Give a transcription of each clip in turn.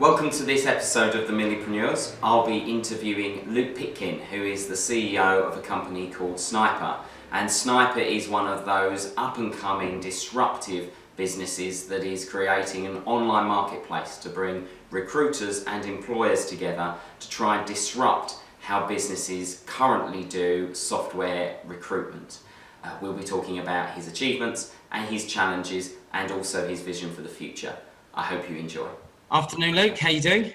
Welcome to this episode of the Millipreneurs. I'll be interviewing Luke Pitkin, who is the CEO of a company called Sniper. And Sniper is one of those up-and-coming, disruptive businesses that is creating an online marketplace to bring recruiters and employers together to try and disrupt how businesses currently do software recruitment. We'll be talking about his achievements and his challenges and also his vision for the future. I hope you enjoy. Afternoon, Luke. How you doing?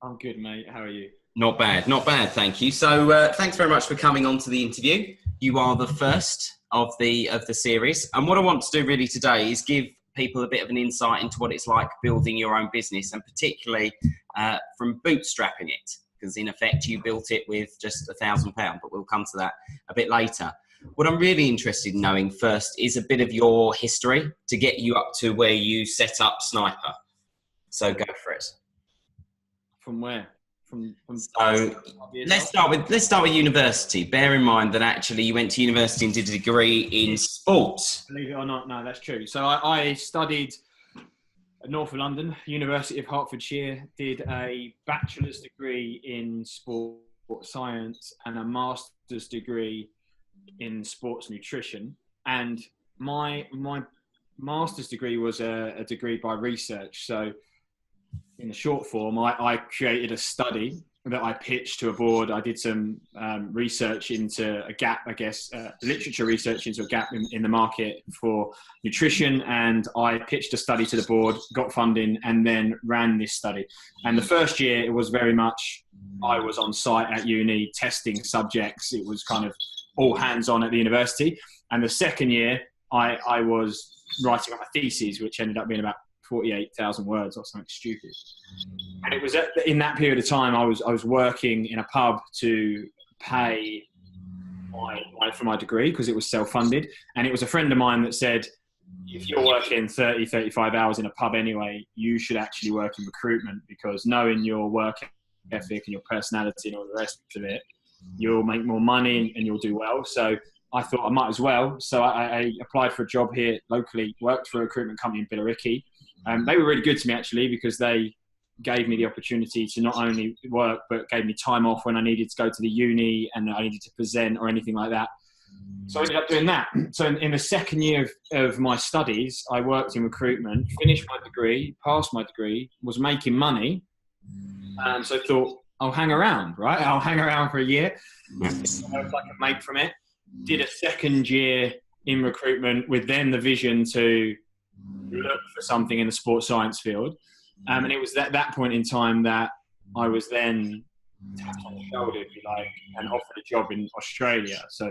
I'm good, mate. How are you? Not bad, thank you. So thanks very much for coming on to the interview. You are the first of the series. And what I want to do really today is give people a bit of an insight into what it's like building your own business, and particularly from bootstrapping it, because in effect you built it with just £1,000, but we'll come to that a bit later. What I'm really interested in knowing first is a bit of your history to get you up to where you set up Sniper. So go for it. From where? From So let's start with university. Bear in mind that actually you went to university and did a degree in sports. Believe it or not, no, that's true. So I studied at North of London, University of Hertfordshire, did a bachelor's degree in sport science and a master's degree in sports nutrition. And my master's degree was a degree by research. So in the short form, I created a study that I pitched to a board. I did some research into a gap, literature research into a gap in the market for nutrition. And I pitched a study to the board, got funding, and then ran this study. And the first year, it was very much, I was on site at uni testing subjects. It was kind of all hands on at the university. And the second year, I was writing up my thesis, which ended up being about 48,000 words or something stupid. And it was in that period of time I was working in a pub to pay for my degree, because it was self-funded. And it was a friend of mine that said, if you're working 30, 35 hours in a pub anyway, you should actually work in recruitment, because knowing your work ethic and your personality and all the rest of it, you'll make more money and you'll do well. So I thought I might as well. So I applied for a job here locally, worked for a recruitment company in Billericay. They were really good to me, actually, because they gave me the opportunity to not only work, but gave me time off when I needed to go to the uni and I needed to present or anything like that. So I ended up doing that. So in the second year of my studies, I worked in recruitment, finished my degree, passed my degree, was making money. So I thought, I'll hang around, right? I'll hang around for a year. So I was like a mate from it. Did a second year in recruitment with then the vision to look for something in the sports science field. And it was at that point in time that I was then tapped on the shoulder, if you like, and offered a job in Australia. So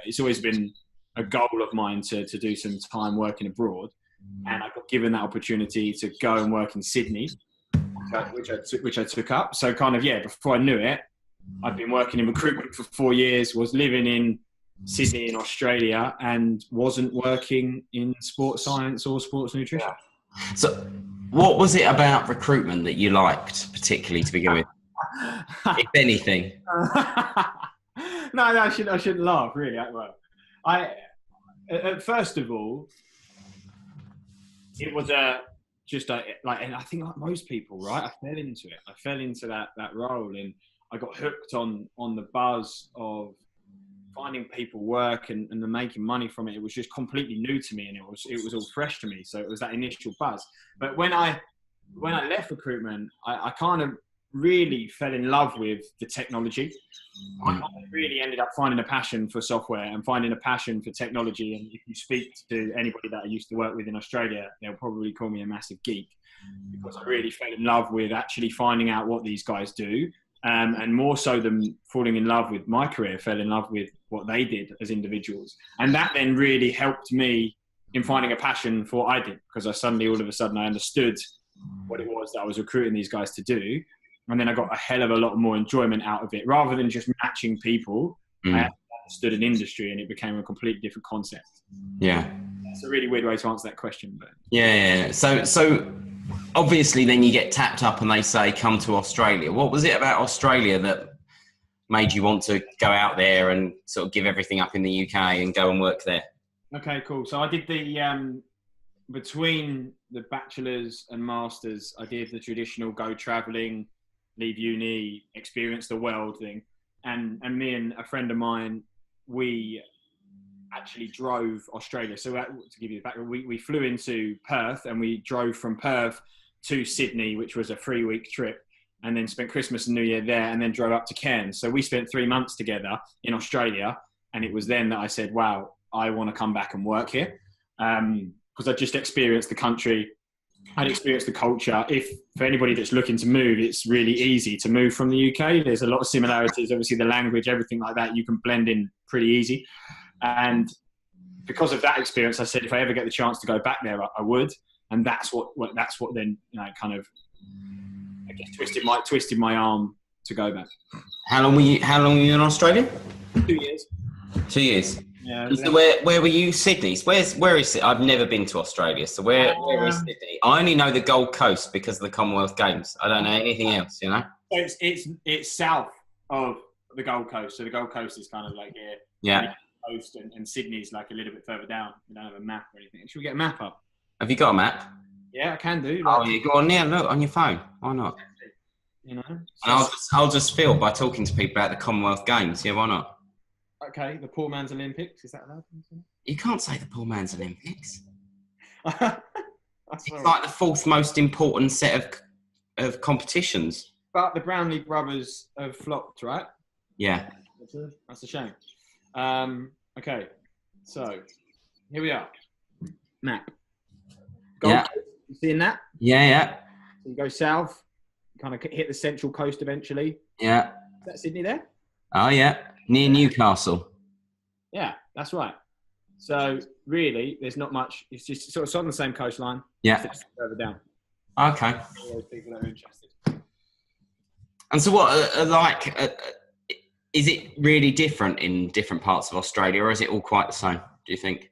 it's always been a goal of mine to do some time working abroad. And I got given that opportunity to go and work in Sydney, which I took up. So kind of, before I knew it, I'd been working in recruitment for 4 years, was living in Sydney in Australia, and wasn't working in sports science or sports nutrition. So what was it about recruitment that you liked particularly to begin with, if anything? No, I shouldn't laugh, really. Well, first of all, it was and I think like most people, right? I fell into it. I fell into that role, and I got hooked on the buzz of finding people work and then making money from it. It was just completely new to me, and it was all fresh to me. So it was that initial buzz. But when I left recruitment, I kind of really fell in love with the technology. I really ended up finding a passion for software and finding a passion for technology. And if you speak to anybody that I used to work with in Australia, they'll probably call me a massive geek, because I really fell in love with actually finding out what these guys do. And more so than falling in love with my career, fell in love with what they did as individuals. And that then really helped me in finding a passion for what I did, because all of a sudden I understood what it was that I was recruiting these guys to do. And then I got a hell of a lot more enjoyment out of it. Rather than just matching people, I understood an industry, and it became a completely different concept. Yeah. It's a really weird way to answer that question. But Yeah. So obviously then you get tapped up and they say, come to Australia. What was it about Australia that made you want to go out there and sort of give everything up in the UK and go and work there? Okay, cool. So I did between the bachelor's and master's, I did the traditional go traveling, leave uni, experience the world thing. And me and a friend of mine, we actually drove Australia. So to give you the background, we flew into Perth and we drove from Perth to Sydney, which was a 3-week trip, and then spent Christmas and New Year there, and then drove up to Cairns. So we spent 3 months together in Australia. And it was then that I said, wow, I want to come back and work here. Because I just experienced the country, I'd experienced the culture. For anybody that's looking to move, it's really easy to move from the UK. There's a lot of similarities, obviously the language, everything like that, you can blend in pretty easy. And because of that experience, I said, if I ever get the chance to go back there, I would. And that's what then, kind of, I guess, twisted my arm to go back. How long were you in Australia? 2 years. 2 years. Yeah. And so where were you? Sydney. Where is it? I've never been to Australia. So where is Sydney? I only know the Gold Coast because of the Commonwealth Games. I don't know anything else, So it's south of the Gold Coast. So the Gold Coast is kind of like here. Yeah. Coast and Sydney's like a little bit further down. We don't have a map or anything. Should we get a map up? Have you got a map? Yeah, I can do. Oh, you go on there. Look on your phone. Why not? And I'll just feel by talking to people about the Commonwealth Games. Yeah, why not? Okay, the poor man's Olympics. Is that allowed? You can't say the poor man's Olympics. It's right. like the fourth most important set of competitions. But the Brownlee brothers have flopped, right? Yeah. That's a shame. Okay, so here we are. Map. Yeah. You seeing that? Yeah. So you go south, kind of hit the central coast eventually. Yeah. Is that Sydney there? Oh, yeah. Near Newcastle. Yeah, that's right. So really, there's not much. It's just sort of on the same coastline. Yeah. Further down. Okay. For those people that are interested. And so what, is it really different in different parts of Australia, or is it all quite the same, do you think?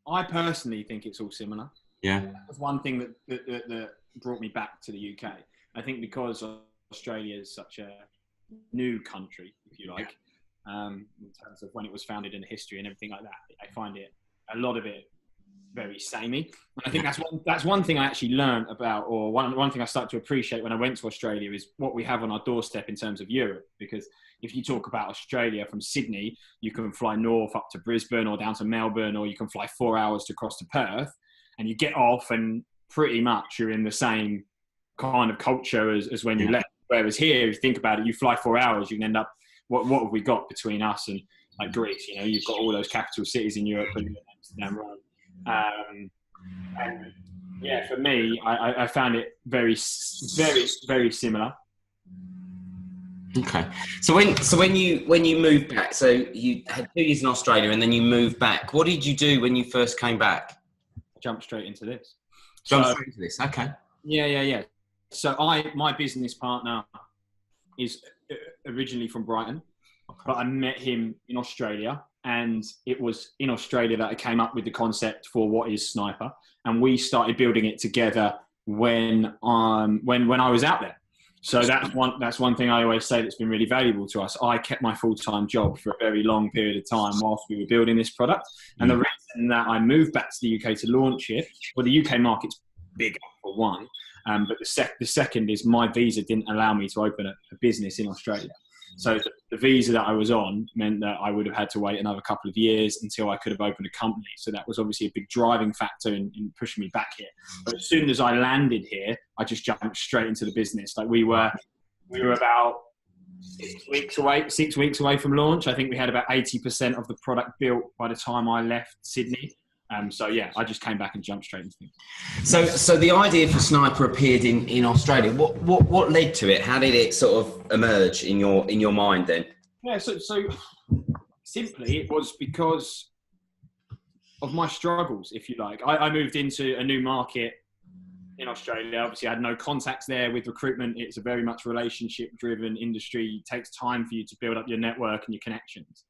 I personally think it's all similar. Yeah. That's one thing that brought me back to the UK. I think because Australia is such a new country, if you like, in terms of when it was founded and the history and everything like that, I find a lot of it very samey. And I think that's one thing I actually learned about, or one thing I started to appreciate when I went to Australia, is what we have on our doorstep in terms of Europe. Because if you talk about Australia from Sydney, you can fly north up to Brisbane or down to Melbourne, or you can fly 4 hours to cross to Perth, and you get off and pretty much you're in the same kind of culture as when you left. Whereas here, if you think about it, you fly 4 hours, you can end up, what have we got between us and like Greece? You've got all those capital cities in Europe and Amsterdam, Rome. And yeah, for me, I found it very, very, very similar. Okay. So when you moved back, so you had 2 years in Australia and then you moved back. What did you do when you first came back? Jump straight into this. Okay. Yeah. So my business partner is originally from Brighton, but I met him in Australia. And it was in Australia that I came up with the concept for what is Sniper, and we started building it together when I was out there. So that's one thing I always say that's been really valuable to us. I kept my full-time job for a very long period of time whilst we were building this product, and the reason that I moved back to the UK to launch it, well, the UK market's big for one, but the second is my visa didn't allow me to open a business in Australia. So the visa that I was on meant that I would have had to wait another couple of years until I could have opened a company. So that was obviously a big driving factor in pushing me back here. But as soon as I landed here, I just jumped straight into the business. Like we were about 6 weeks away from launch. I think we had about 80% of the product built by the time I left Sydney. So yeah, I just came back and jumped straight into things. So the idea for Sniper appeared in Australia. What led to it? How did it sort of emerge in your mind then? Yeah, so simply it was because of my struggles, if you like. I moved into a new market in Australia. Obviously, I had no contacts there with recruitment. It's a very much relationship-driven industry. It takes time for you to build up your network and your connections.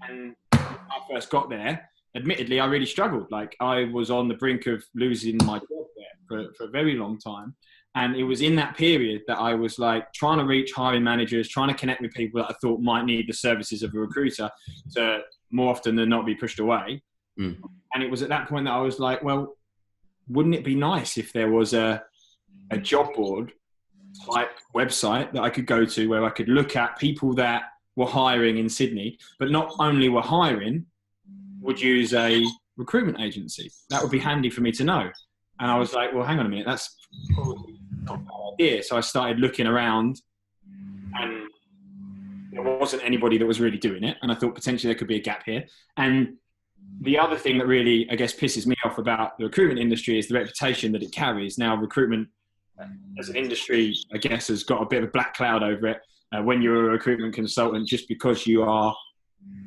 And when I first got there, admittedly, I really struggled. Like I was on the brink of losing my job there for a very long time. And it was in that period that I was like trying to reach hiring managers, trying to connect with people that I thought might need the services of a recruiter to more often than not be pushed away. Mm. And it was at that point that I was like, well, wouldn't it be nice if there was a job board type website that I could go to where I could look at people that were hiring in Sydney, but not only were hiring, would use a recruitment agency. That would be handy for me to know. And I was like, well, hang on a minute, that's probably not a bad idea. So I started looking around, and there wasn't anybody that was really doing it. And I thought potentially there could be a gap here. And the other thing that really, I guess, pisses me off about the recruitment industry is the reputation that it carries. Now, recruitment as an industry, I guess, has got a bit of a black cloud over it. When you're a recruitment consultant, just because you are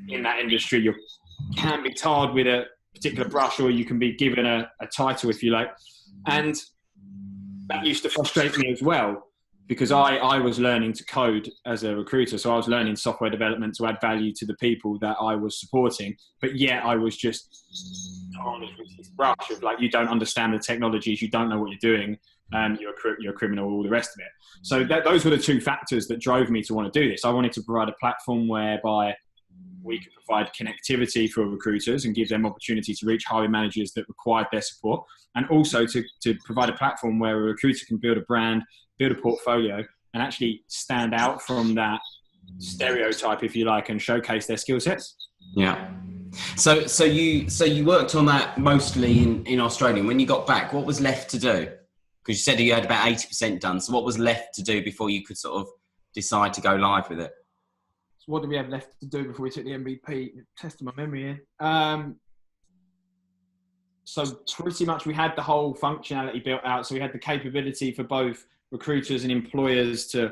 in that industry, you can be tarred with a particular brush, or you can be given a title, if you like. And that used to frustrate me as well, because I was learning to code as a recruiter. So I was learning software development to add value to the people that I was supporting. But yet I was just tarnished with this brush of like, you don't understand the technologies, you don't know what you're doing, you're a criminal, all the rest of it. So those were the two factors that drove me to want to do this. I wanted to provide a platform whereby we could provide connectivity for recruiters and give them opportunity to reach hiring managers that required their support, and also to provide a platform where a recruiter can build a brand, build a portfolio, and actually stand out from that stereotype, if you like, and showcase their skill sets. Yeah. So you worked on that mostly in Australia. When you got back, what was left to do? Because you said you had about 80% done. So what was left to do before you could sort of decide to go live with it? So what did we have left to do before we took the MVP? Testing my memory here. So pretty much we had the whole functionality built out. So we had the capability for both recruiters and employers to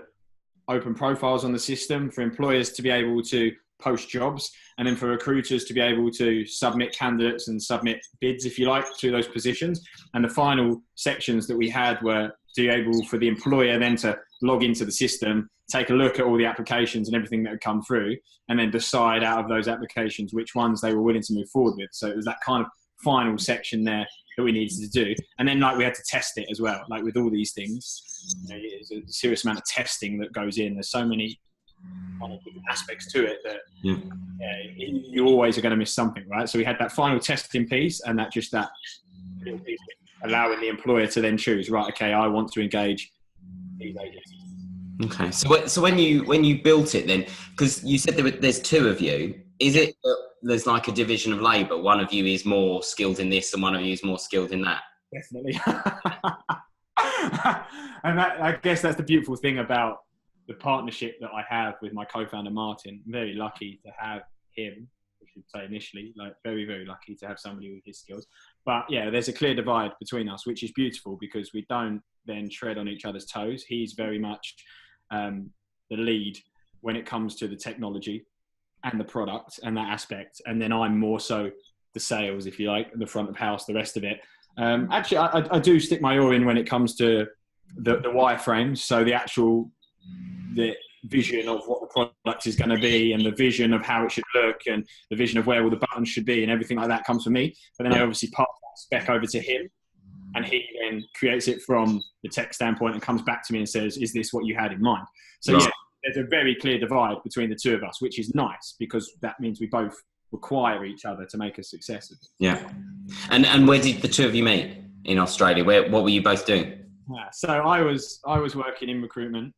open profiles on the system, for employers to be able to post jobs, and then for recruiters to be able to submit candidates and submit bids, if you like, to those positions. And the final sections that we had were to be able for the employer then to log into the system, take a look at all the applications and everything that had come through, and then decide out of those applications which ones they were willing to move forward with. So it was that kind of final section there that we needed to do. And then like we had to test it as well. Like with all these things, you know, there's a serious amount of testing that goes in. There's so many kind of different aspects to it that you always are going to miss something, right? So we had that final testing piece, and that little piece allowing the employer to then choose, right, okay, I want to engage these agencies. Okay, so when you built it then, because you said there's two of you, is it there's like a division of labour? One of you is more skilled in this and one of you is more skilled in that? Definitely. And that, I guess that's the beautiful thing about the partnership that I have with my co-founder, Martin. I'm very lucky to have him, I should say initially, like very, very lucky to have somebody with his skills. But yeah, there's a clear divide between us, which is beautiful because we don't then tread on each other's toes. He's very much the lead when it comes to the technology and the product and that aspect. And then I'm more so the sales, if you like, the front of house, the rest of it. Actually, I do stick my oar in when it comes to the wireframes. So the vision of what the product is going to be, and the vision of how it should look, and the vision of where all the buttons should be, and everything like that comes from me. But then I obviously pass that spec over to him, and he then creates it from the tech standpoint and comes back to me and says, is this what you had in mind? So yeah, there's a very clear divide between the two of us, which is nice because that means we both require each other to make a success of it. Yeah. And where did the two of you meet in Australia? What were you both doing? Yeah, so I was working in recruitment,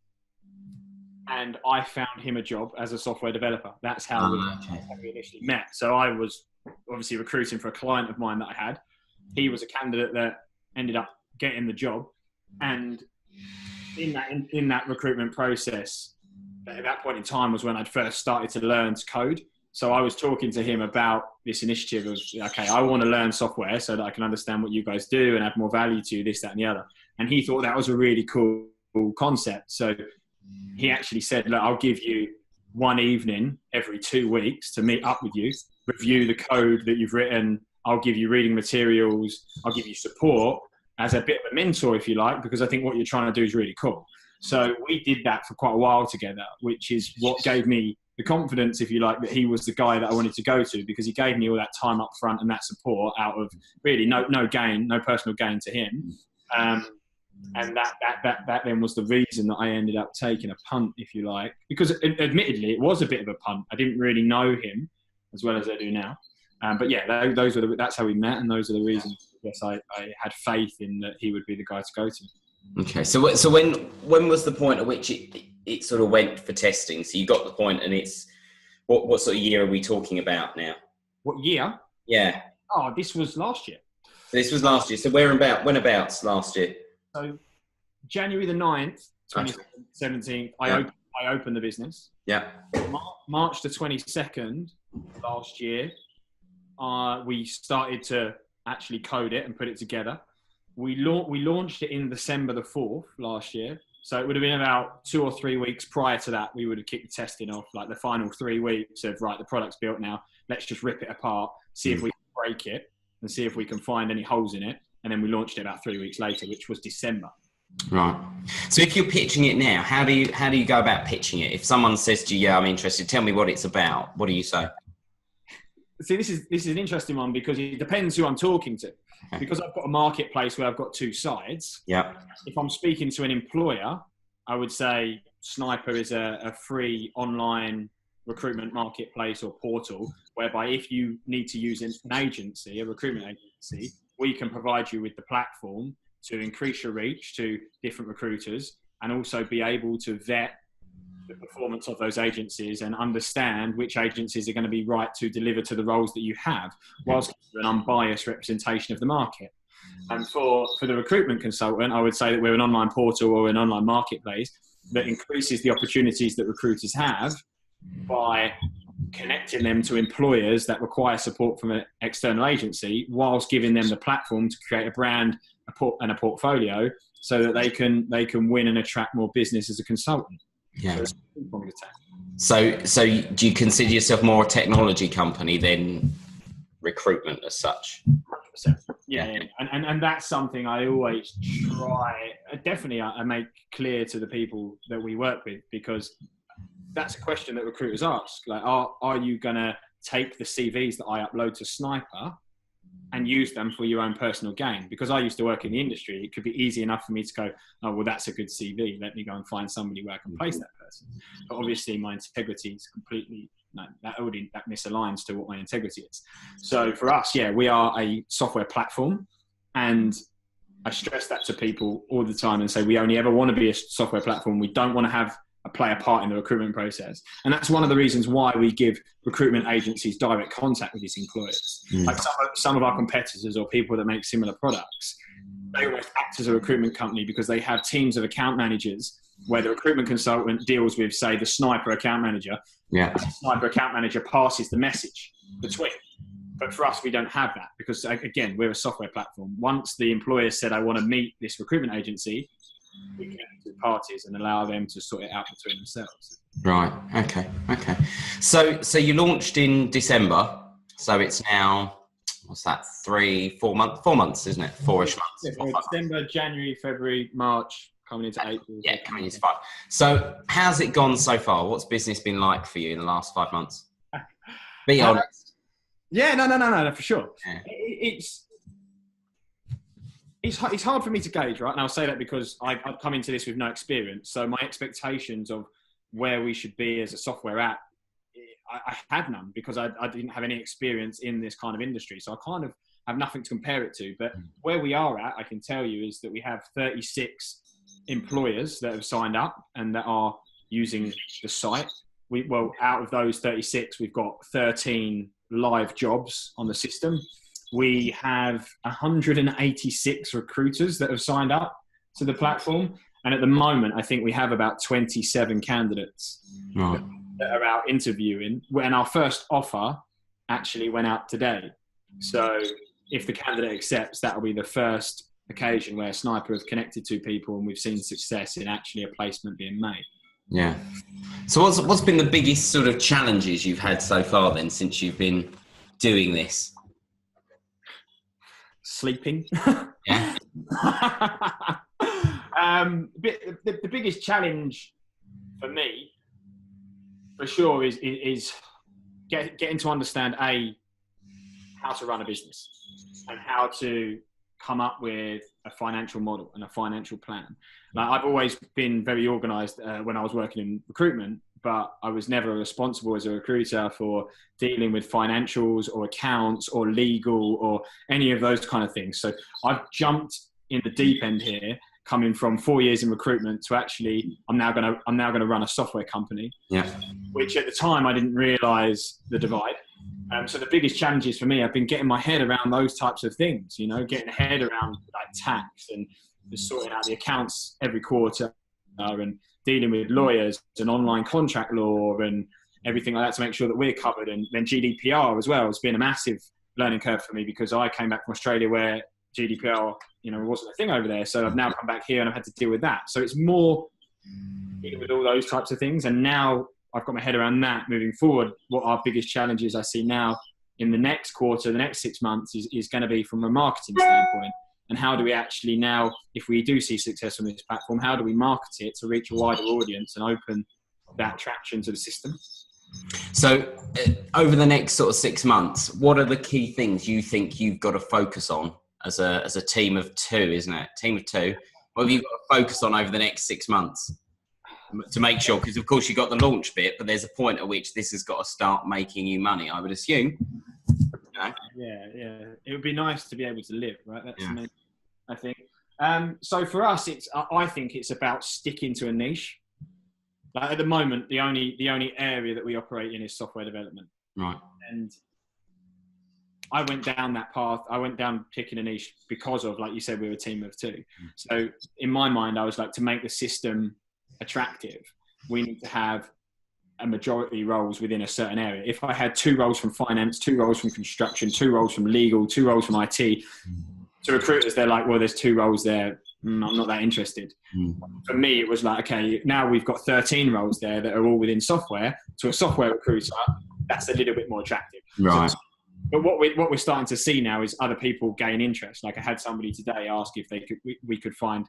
and I found him a job as a software developer. That's how we initially met. So I was obviously recruiting for a client of mine that I had. He was a candidate that ended up getting the job. And in that recruitment process, at that point in time was when I'd first started to learn to code. So I was talking to him about this initiative of, okay, I want to learn software so that I can understand what you guys do and add more value to this, that, and the other. And he thought that was a really cool concept. So he actually said, look, I'll give you one evening every 2 weeks to meet up with you, review the code that you've written. I'll give you reading materials. I'll give you support as a bit of a mentor, if you like, because I think what you're trying to do is really cool. So we did that for quite a while together, which is what gave me the confidence, if you like, that he was the guy that I wanted to go to, because he gave me all that time up front and that support out of really no personal gain to him. And that then was the reason that I ended up taking a punt, if you like, because admittedly it was a bit of a punt. I didn't really know him as well as I do now. But yeah, that's how we met, and those are the reasons. Yes, I had faith in that he would be the guy to go to. Okay, so when was the point at which it sort of went for testing? So you got the point, and it's what sort of year are we talking about now? What year? Yeah. Oh, this was last year. This was last year. So whenabouts last year? So January the 9th, 2017, I opened the business. Yeah. March the 22nd last year, we started to actually code it and put it together. We launched it in December the 4th last year. So it would have been about 2 or 3 weeks prior to that. We would have kicked the testing off, like the final 3 weeks of, right, the product's built now. Let's just rip it apart, see if we can break it and see if we can find any holes in it. And then we launched it about 3 weeks later, which was December. Right. So if you're pitching it now, how do you go about pitching it? If someone says to you, yeah, I'm interested, tell me what it's about. What do you say? See, this is an interesting one because it depends who I'm talking to. Because I've got a marketplace where I've got two sides. Yeah. If I'm speaking to an employer, I would say Sniper is a free online recruitment marketplace or portal whereby if you need to use an agency, a recruitment agency, we can provide you with the platform to increase your reach to different recruiters and also be able to vet the performance of those agencies and understand which agencies are going to be right to deliver to the roles that you have, whilst an unbiased representation of the market. And for the recruitment consultant, I would say that we're an online portal or an online marketplace that increases the opportunities that recruiters have by connecting them to employers that require support from an external agency, whilst giving them the platform to create a brand and a portfolio so that they can win and attract more business as a consultant. Yeah. So do you consider yourself more a technology company than recruitment as such? 100%. Yeah. And that's something I always try, definitely I make clear to the people that we work with, because that's a question that recruiters ask. Like, are you going to take the CVs that I upload to Sniper and use them for your own personal gain? Because I used to work in the industry, it could be easy enough for me to go, oh, well, that's a good CV. Let me go and find somebody where I can place that person. But obviously my integrity is completely, that misaligns to what my integrity is. So for us, yeah, we are a software platform, and I stress that to people all the time and say, we only ever want to be a software platform. We don't want to play a part in the recruitment process. And that's one of the reasons why we give recruitment agencies direct contact with these employers. Like some of our competitors or people that make similar products, they almost act as a recruitment company because they have teams of account managers where the recruitment consultant deals with, say, the Sniper account manager. Yeah. The Sniper account manager passes the message between. But for us, we don't have that because, again, we're a software platform. Once the employer said, I want to meet this recruitment agency, we connect to parties and allow them to sort it out between themselves. Right. Okay. So you launched in December. So it's now, what's that? 4 months, isn't it? 4-ish months. Yeah, December, January, February, March, coming into April. Yeah, coming into 5. So how's it gone so far? What's business been like for you in the last 5 months? Be honest. Yeah, no, for sure. Yeah. It's hard for me to gauge, right? And I'll say that because I've come into this with no experience. So my expectations of where we should be as a software app, I had none because I didn't have any experience in this kind of industry. So I kind of have nothing to compare it to. But where we are at, I can tell you, is that we have 36 employers that have signed up and that are using the site. Out of those 36, we've got 13 live jobs on the system. We have 186 recruiters that have signed up to the platform. And at the moment, I think we have about 27 candidates that are out interviewing. And our first offer actually went out today. So if the candidate accepts, that will be the first occasion where Sniper have connected to people and we've seen success in actually a placement being made. Yeah. So what's been the biggest sort of challenges you've had so far then since you've been doing this? Sleeping. Yeah. The biggest challenge for me, for sure, is getting to understand how to run a business and how to come up with a financial model and a financial plan. Like, I've always been very organised when I was working in recruitment, but I was never responsible as a recruiter for dealing with financials or accounts or legal or any of those kind of things. So I've jumped in the deep end here, coming from 4 years in recruitment to actually, I'm now going to run a software company. Yeah. Which at the time I didn't realize the divide. So the biggest challenges for me have been getting my head around those types of things, you know, getting a head around like tax and just sorting out the accounts every quarter and dealing with lawyers and online contract law and everything like that to make sure that we're covered. And then GDPR as well has been a massive learning curve for me because I came back from Australia where GDPR, you know, wasn't a thing over there. So I've now come back here and I've had to deal with that. So it's more dealing with all those types of things. And now I've got my head around that moving forward. What our biggest challenges I see now in the next quarter, the next 6 months is going to be from a marketing standpoint. And how do we actually now, if we do see success on this platform, how do we market it to reach a wider audience and open that traction to the system? So over the next sort of 6 months, what are the key things you think you've got to focus on as a team of two, isn't it? Team of two. What have you got to focus on over the next 6 months to make sure? Because of course you've got the launch bit, but there's a point at which this has got to start making you money, I would assume. You know? Yeah. It would be nice to be able to live, right? That's Yeah. I think. So for us, I think it's about sticking to a niche. Like at the moment, the only area that we operate in is software development. Right. And I went down that path. I went down picking a niche because of, like you said, we were a team of two. So in my mind, I was like, to make the system attractive, we need to have a majority roles within a certain area. If I had 2 roles from finance, 2 roles from construction, 2 roles from legal, 2 roles from IT, to recruiters, they're like, well, there's 2 roles there. I'm not that interested. For me, it was like, okay, now we've got 13 roles there that are all within software. To a software recruiter, that's a little bit more attractive. Right. So, but what we're starting to see now is other people gain interest. Like I had somebody today ask if we could find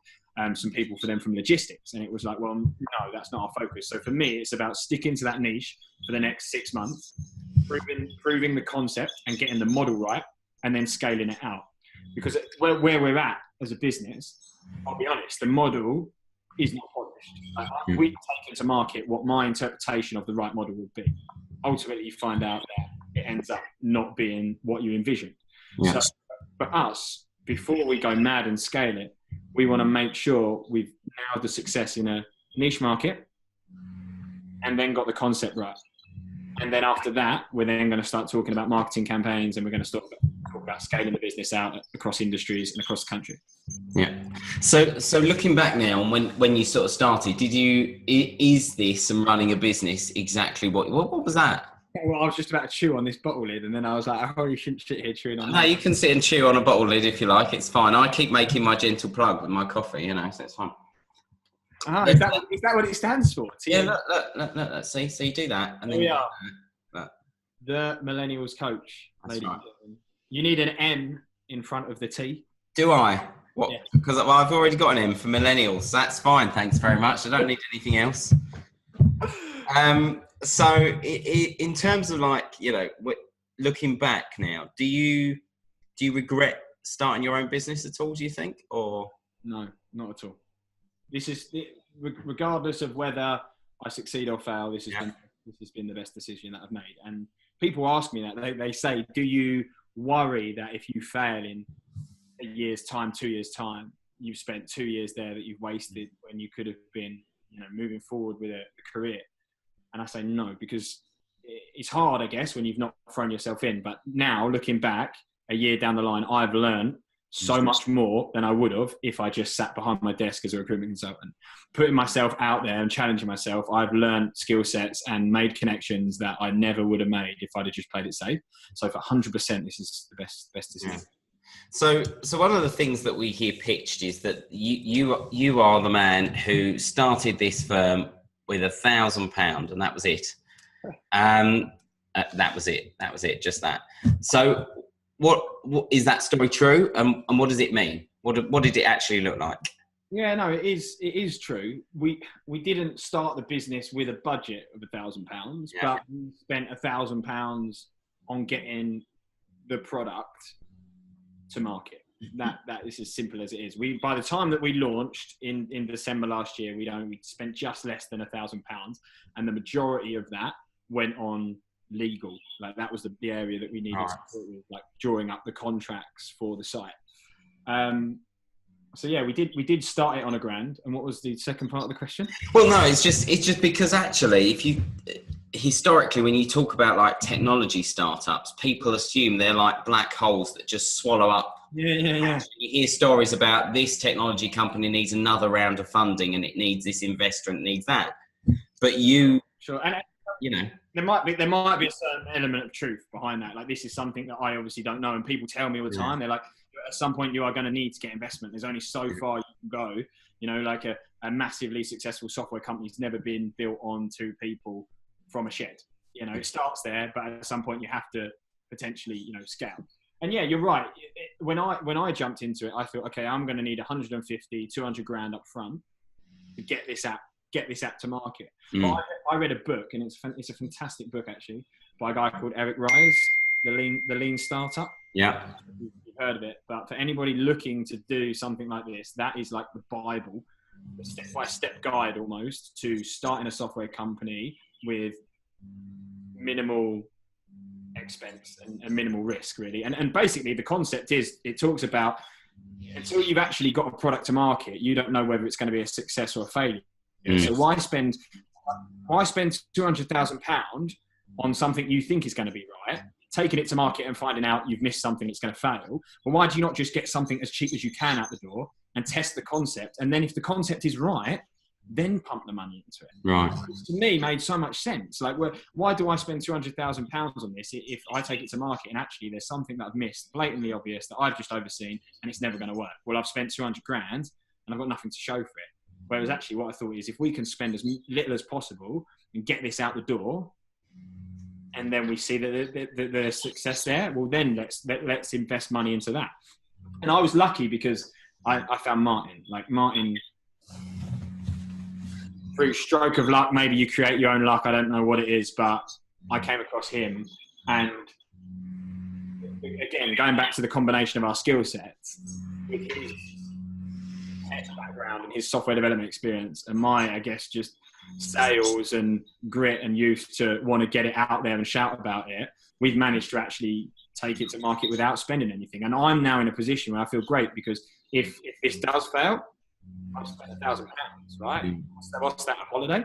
some people for them from logistics, and it was like, well, no, that's not our focus. So for me, it's about sticking to that niche for the next 6 months, proving the concept and getting the model right, and then scaling it out. Because where we're at as a business, I'll be honest, the model is not polished. Like, we've taken to market what my interpretation of the right model would be. Ultimately, you find out that it ends up not being what you envisioned. Yes. So for us, before we go mad and scale it, we want to make sure we've nailed the success in a niche market and then got the concept right. And then after that, we're then going to start talking about marketing campaigns, and we're going to talk about scaling the business out across industries and across the country. Yeah. So looking back now, and when you sort of started, is this and running a business exactly what was that? Well, I was just about to chew on this bottle lid, and then I was like, I probably shouldn't sit here chewing on No, that. you can sit and chew on a bottle lid if you like. It's fine. I keep making my gentle plug with my coffee, you know, so it's fine. Is that what it stands for? Yeah, look, see, so you do that. And then we are. The Millennials Coach. That's right. You need an M in front of the T. Do I? What? Yeah. Because I've already got an M for Millennials. That's fine. Thanks very much. I don't need anything else. So in terms of, like, you know, looking back now, do you regret starting your own business at all, do you think? Or no, not at all. This is, regardless of whether I succeed or fail, this has been the best decision that I've made. And people ask me that. They say, do you worry that if you fail in a year's time, 2 years' time, you've spent 2 years there that you've wasted when you could have been, you know, moving forward with a career? And I say no, because it's hard, I guess, when you've not thrown yourself in. But now, looking back, a year down the line, I've learned so much more than I would have if I just sat behind my desk as a recruitment consultant. Putting myself out there and challenging myself, I've learned skill sets and made connections that I never would have made if I'd have just played it safe. So for 100%, this is the best decision. Yeah. So one of the things that we hear pitched is that you are the man who started this firm with £1,000, and that was it. That was it, just that. So what is that story true? And what does it mean? What did it actually look like? Yeah, no, it is true. We didn't start the business with a budget of £1,000, but we spent £1,000 on getting the product to market. that is as simple as it is. By the time that we launched in December last year, we spent just less than £1,000, and the majority of that went on legal. Like that was the area that we needed support with, like drawing up the contracts for the site. So yeah, we did start it on £1,000. And what was the second part of the question? Well, no, it's just because actually, if you historically, when you talk about like technology startups, people assume they're like black holes that just swallow up. Yeah. You hear stories about this technology company needs another round of funding, and it needs this investor, and it needs that. But sure, and there might be a certain element of truth behind that. Like this is something that I obviously don't know, and people tell me all the time. They're like, at some point you are going to need to get investment. There's only so far you can go. Like a massively successful software company's never been built on 2 people from a shed. It starts there, but at some point you have to potentially, scale. And yeah, you're right. When I jumped into it, I thought, okay, I'm going to need 150, 200 grand up front to get this app to market. But I read a book, and it's a fantastic book actually, by a guy called Eric Ries, the Lean Startup. Yeah. You've heard of it, but for anybody looking to do something like this, that is like the Bible, the step-by-step guide almost to starting a software company with minimal expense and minimal risk, really. And basically the concept is, it talks about until you've actually got a product to market, you don't know whether it's going to be a success or a failure. So why spend £200,000 on something you think is going to be right, taking it to market and finding out you've missed something that's going to fail? Well, why do you not just get something as cheap as you can out the door and test the concept? And then if the concept is right, then pump the money into it. Right. Which to me made so much sense. Like, why do I spend £200,000 on this if I take it to market and actually there's something that I've missed, blatantly obvious, that I've just overseen, and it's never going to work? Well, I've spent 200 grand and I've got nothing to show for it. Whereas actually what I thought is, if we can spend as little as possible and get this out the door, and then we see that there's success there, well then let's invest money into that. And I was lucky because I found Martin. Like Martin, through stroke of luck, maybe you create your own luck, I don't know what it is, but I came across him, and again, going back to the combination of our skill sets, with his tech background and his software development experience, and my, I guess, just sales and grit and youth to want to get it out there and shout about it, we've managed to actually take it to market without spending anything. And I'm now in a position where I feel great, because if this does fail, I've spent £1,000, right? What's that, a holiday?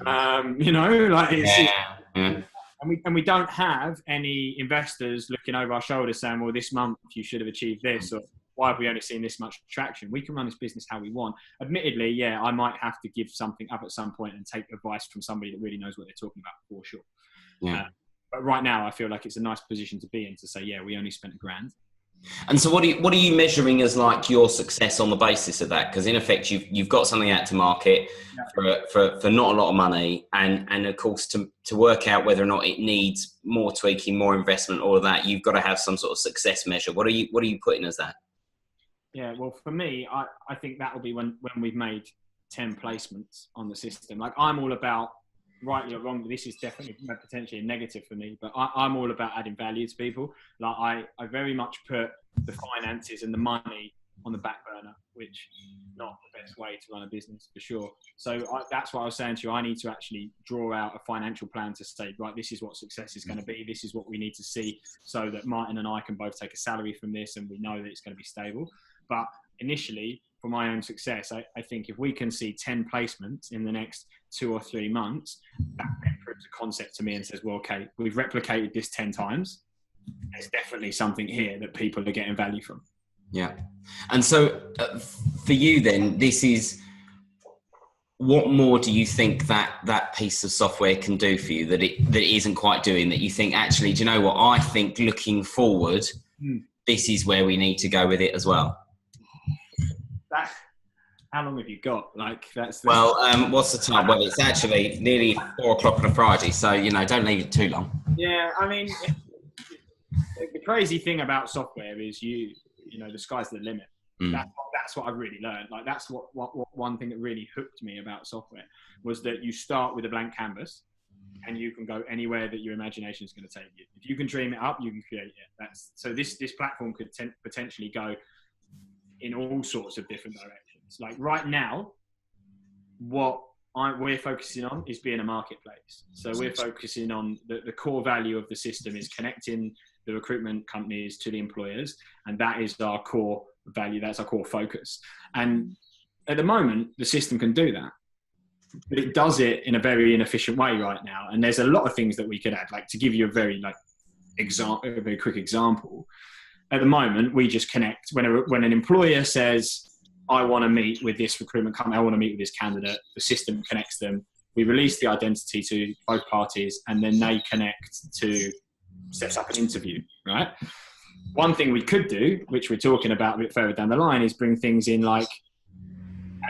And we don't have any investors looking over our shoulders saying, well, this month you should have achieved this, or why have we only seen this much traction? We can run this business how we want. Admittedly, yeah, I might have to give something up at some point and take advice from somebody that really knows what they're talking about, for sure. Yeah. But right now I feel like it's a nice position to be in, to say, yeah, we only spent £1,000. And so what are you measuring as like your success on the basis of that? Because in effect, you've got something out to market for not a lot of money, and of course to work out whether or not it needs more tweaking, more investment, all of that, you've got to have some sort of success measure. What are you putting as that? Yeah, well, for me, I think that will be when we've made 10 placements on the system. Like, I'm all about, rightly or wrongly, this is definitely potentially a negative for me, but I'm all about adding value to people. Like, I very much put the finances and the money on the back burner, which is not the best way to run a business, for sure. So that's what I was saying to you. I need to actually draw out a financial plan to say, right, this is what success is going to be. This is what we need to see, so that Martin and I can both take a salary from this, and we know that it's going to be stable. But initially, for my own success, I think if we can see 10 placements in the next 2 or 3 months, that then proves a concept to me and says, well, okay, we've replicated this 10 times. There's definitely something here that people are getting value from. Yeah. And so for you then, this is, what more do you think that piece of software can do for you that it isn't quite doing, that you think, actually, do you know what, I think looking forward, this is where we need to go with it as well? How long have you got? Like, well, what's the time? Well, it's actually nearly 4 o'clock on a Friday, so don't leave it too long. Yeah, I mean, the crazy thing about software is the sky's the limit. That's what I've really learned. Like, that's what one thing that really hooked me about software was that you start with a blank canvas, and you can go anywhere that your imagination is going to take you. If you can dream it up, you can create it. So this platform could potentially go in all sorts of different directions. Like right now, what we're focusing on is being a marketplace. So we're focusing on the core value of the system is connecting the recruitment companies to the employers, and that is our core value. That's our core focus. And at the moment, the system can do that, but it does it in a very inefficient way right now. And there's a lot of things that we could add. Like, to give you a very quick example, at the moment we just connect when an employer says, I want to meet with this recruitment company, I want to meet with this candidate, the system connects them. We release the identity to both parties, and then they connect to set up an interview, right? One thing we could do, which we're talking about a bit further down the line, is bring things in like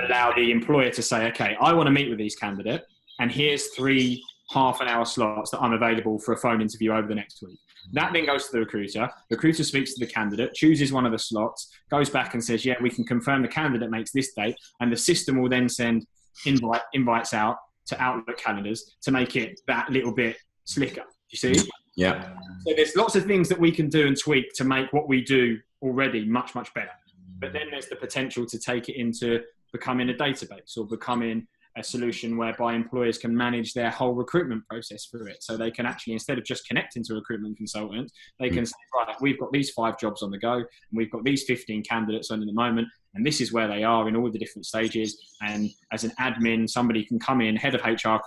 allow the employer to say, okay, I want to meet with these candidate, and here's 3 half-an-hour slots that I'm available for a phone interview over the next week. That then goes to the recruiter. The recruiter speaks to the candidate, chooses one of the slots, goes back and says, yeah, we can confirm the candidate makes this date, and the system will then send invites out to Outlook calendars to make it that little bit slicker. You see? Yeah. So there's lots of things that we can do and tweak to make what we do already much, much better. But then there's the potential to take it into becoming a database or becoming a solution whereby employers can manage their whole recruitment process through it. So they can actually, instead of just connecting to a recruitment consultant, they can say, right, we've got these 5 jobs on the go, and we've got these 15 candidates on at the moment, and this is where they are in all the different stages. And as an admin, somebody can come in, head of HR,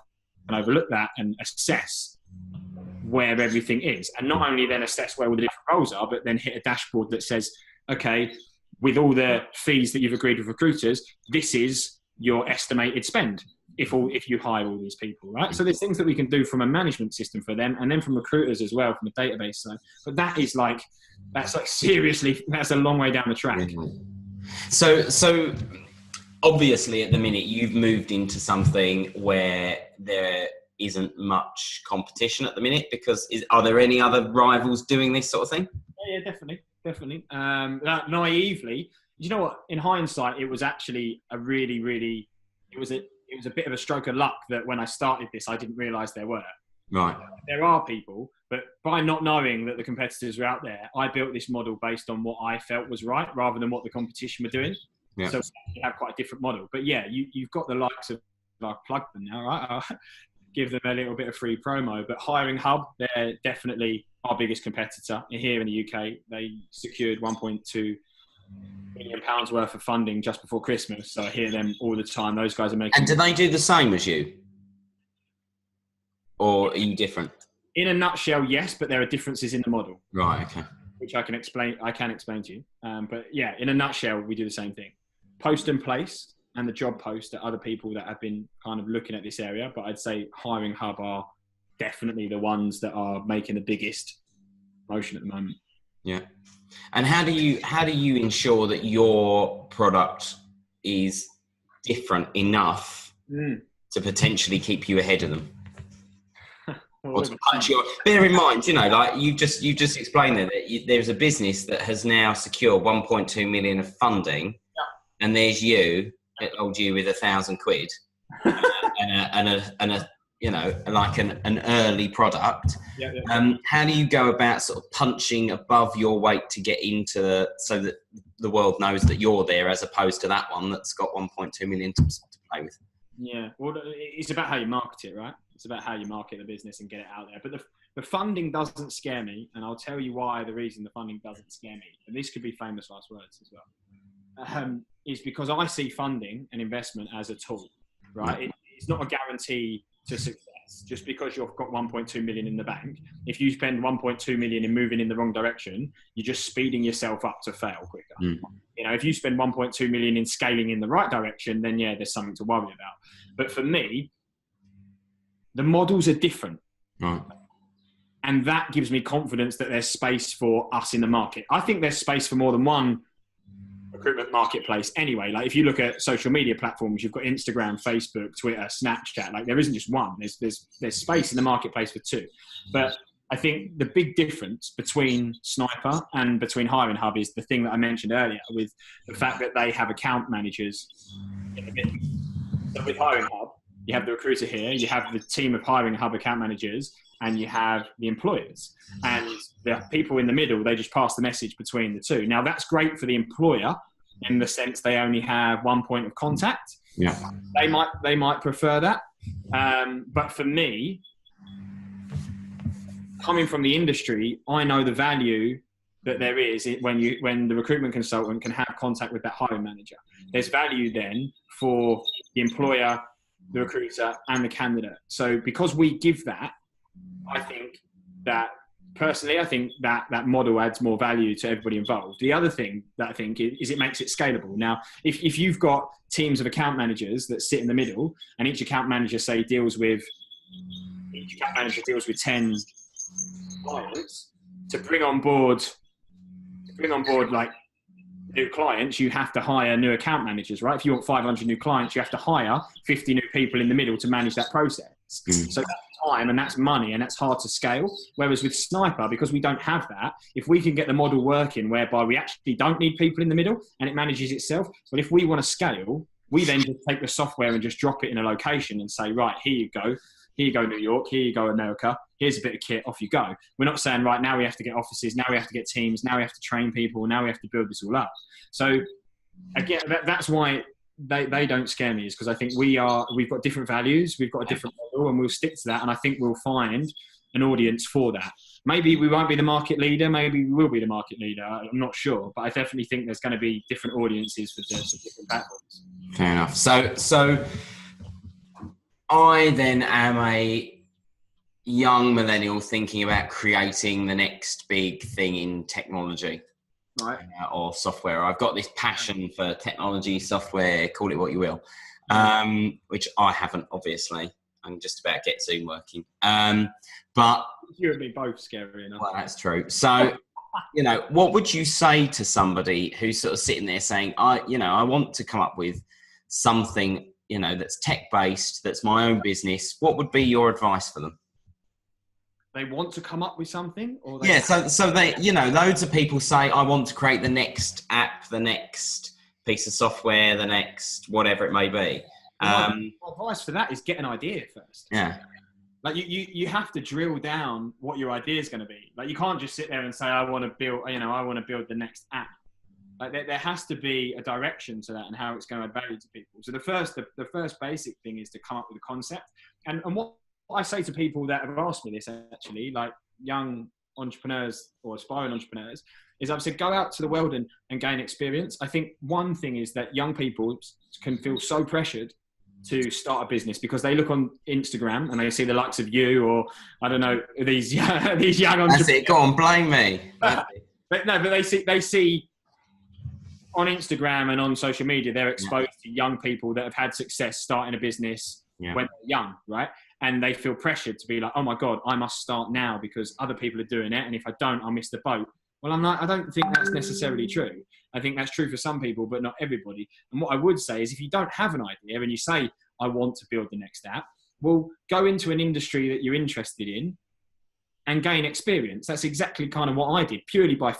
and overlook that and assess where everything is. And not only then assess where all the different roles are, but then hit a dashboard that says, okay, with all the fees that you've agreed with recruiters, this is your estimated spend if you hire all these people, right? So there's things that we can do from a management system for them, and then from recruiters as well, from a database side. But that's seriously, that's a long way down the track. So obviously at the minute you've moved into something where there isn't much competition at the minute, because are there any other rivals doing this sort of thing? Yeah, definitely. That naively, you know what? In hindsight, it was actually a really, it was a bit of a stroke of luck that when I started this, I didn't realise there were. Right. There are people, but by not knowing that the competitors were out there, I built this model based on what I felt was right, rather than what the competition were doing. Yeah. So you have quite a different model. But yeah, you've got the likes of, I've plugged them now, right? I'll give them a little bit of free promo. But Hiring Hub, they're definitely our biggest competitor here in the UK. They secured £1.2 million worth of funding just before Christmas. So I hear them all the time. Those guys are making... And do they do the same as you? Or are you different? In a nutshell, yes, but there are differences in the model. Right, okay. Which I can explain to you. But yeah, in a nutshell, we do the same thing. Post and place and the job post are other people that have been kind of looking at this area. But I'd say Hiring Hub are definitely the ones that are making the biggest motion at the moment. Yeah. And how do you ensure that your product is different enough to potentially keep you ahead of them? Or to punch your... Bear in mind, like you've just explained there that there's a business that has now secured 1.2 million of funding, and there's you, old you, with £1,000 and a like an early product. How do you go about sort of punching above your weight to get into so that the world knows that you're there, as opposed to that one that's got 1.2 million to play with? Yeah, well, it's about how you market it, right? It's about how you market the business and get it out there. But the funding doesn't scare me, and I'll tell you why. The reason the funding doesn't scare me, and this could be famous last words as well, is because I see funding and investment as a tool, right? It's not a guarantee to success. Just because you've got 1.2 million in the bank, if you spend 1.2 million in moving in the wrong direction, you're just speeding yourself up to fail quicker. If you spend 1.2 million in scaling in the right direction, then yeah, there's something to worry about. But for me, the models are different. Right. And that gives me confidence that there's space for us in the market. I think there's space for more than one recruitment marketplace anyway. Like if you look at social media platforms, you've got Instagram, Facebook, Twitter, Snapchat. Like there isn't just one. There's space in the marketplace for 2. But I think the big difference between Sniper and between Hiring Hub is the thing that I mentioned earlier, with the fact that they have account managers. So with Hiring Hub, You have the recruiter here, you have the team of hiring hub account managers, and you have the employers. And the people in the middle, they just pass the message between the two. Now, that's great for the employer in the sense they only have one point of contact. Yeah. They might prefer that. But for me, coming from the industry, I know the value that there is when the recruitment consultant can have contact with that hiring manager. There's value then for the employer, the recruiter, and the candidate. So because we give that, I think that model adds more value to everybody involved. The other thing that I think is it makes it scalable. Now, if you've got teams of account managers that sit in the middle, and each account manager deals with 10 clients, to bring on board like new clients, you have to hire new account managers, right? If you want 500 new clients, you have to hire 50 new people in the middle to manage that process. So that's time and that's money and that's hard to scale. Whereas with Sniper, because we don't have that, if we can get the model working whereby we actually don't need people in the middle and it manages itself, but if we want to scale, we then just take the software and just drop it in a location and say, right, here you go, New York, here you go, America, here's a bit of kit, off you go. We're not saying, right, now we have to get offices, now we have to get teams, now we have to train people, now we have to build this all up. So again, that's why they don't scare me, is because I think we've got different values, we've got a different model, and we'll stick to that. And I think we'll find an audience for that. Maybe we won't be the market leader, maybe we will be the market leader. I'm not sure, but I definitely think there's going to be different audiences for different platforms. Fair enough. So I then am a young millennial thinking about creating the next big thing in technology. Right. Or software. I've got this passion for technology, software, call it what you will, which I haven't, obviously. I'm just about to get Zoom working. But you and me both scary enough. Well, that's true. So, what would you say to somebody who's sort of sitting there saying, I want to come up with something, that's tech-based, that's my own business. What would be your advice for them? They want to come up with something, or so they, loads of people say, I want to create the next app, the next piece of software, the next whatever it may be. My advice for that is get an idea first. Yeah. Like you have to drill down what your idea is going to be. Like you can't just sit there and say, I want to build the next app. Like there has to be a direction to that and how it's going to add value to people. So the first basic thing is to come up with a concept. And what I say to people that have asked me this, actually, like young entrepreneurs or aspiring entrepreneurs, is I've said, go out to the world and gain experience. I think one thing is that young people can feel so pressured to start a business because they look on Instagram and they see the likes of you, or I don't know, these young entrepreneurs. That's it. Go on, blame me. But they see on Instagram and on social media, they're exposed to young people that have had success starting a business when they're young, right? And they feel pressured to be like, oh my God, I must start now because other people are doing it. And if I don't, I'll miss the boat. Well, I don't think that's necessarily true. I think that's true for some people, but not everybody. And what I would say is if you don't have an idea and you say, I want to build the next app, well, go into an industry that you're interested in and gain experience. That's exactly kind of what I did, purely by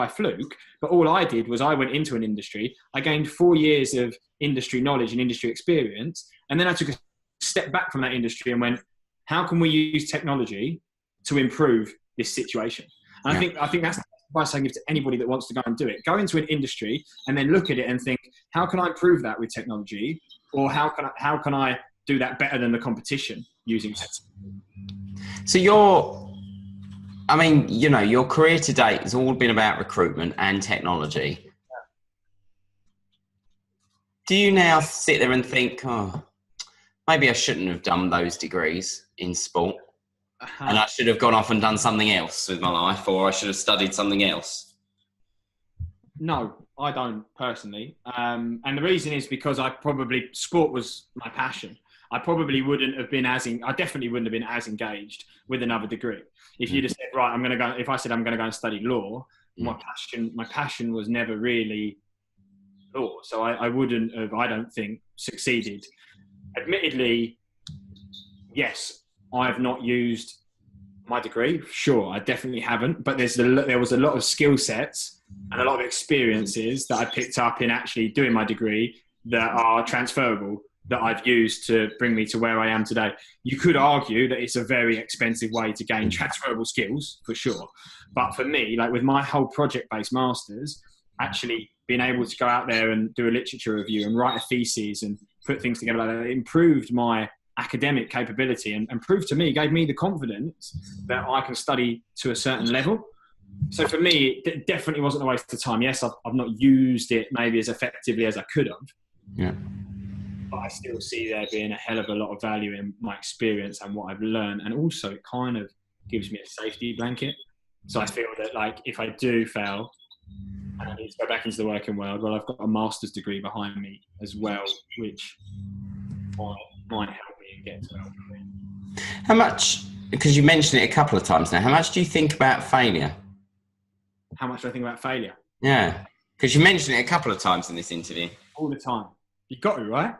fluke. But all I did was I went into an industry, I gained 4 years of industry knowledge and industry experience. And then I took a step back from that industry and went, how can we use technology to improve this situation? And I think that's the advice I give to anybody that wants to go and do it. Go into an industry and then look at it and think, how can I improve that with technology? Or how can I do that better than the competition using technology? So your career to date has all been about recruitment and technology. Do you now sit there and think, maybe I shouldn't have done those degrees in sport, and I should have gone off and done something else with my life, or I should have studied something else? No, I don't personally. And the reason is because sport was my passion. I definitely wouldn't have been as engaged with another degree. If you'd have said, right, if I said I'm going to go and study law, my passion was never really law. So I wouldn't have, I don't think, succeeded. Admittedly, yes, I've not used my degree. Sure, I definitely haven't. But there was a lot of skill sets and a lot of experiences that I picked up in actually doing my degree that are transferable that I've used to bring me to where I am today. You could argue that it's a very expensive way to gain transferable skills, for sure. But for me, like with my whole project-based masters, actually being able to go out there and do a literature review and write a thesis and put things together like that, it improved my academic capability and proved to me, gave me the confidence that I can study to a certain level. So for me, it definitely wasn't a waste of time. Yes, I've not used it maybe as effectively as I could have. Yeah. But I still see there being a hell of a lot of value in my experience and what I've learned. And also it kind of gives me a safety blanket. So I feel that like if I do fail and I need to go back into the working world, well, I've got a master's degree behind me as well, which might help me and get to help me. How much, because you mentioned it a couple of times now, how much do you think about failure? How much do I think about failure? Yeah, because you mentioned it a couple of times in this interview. All the time. You've got to, right?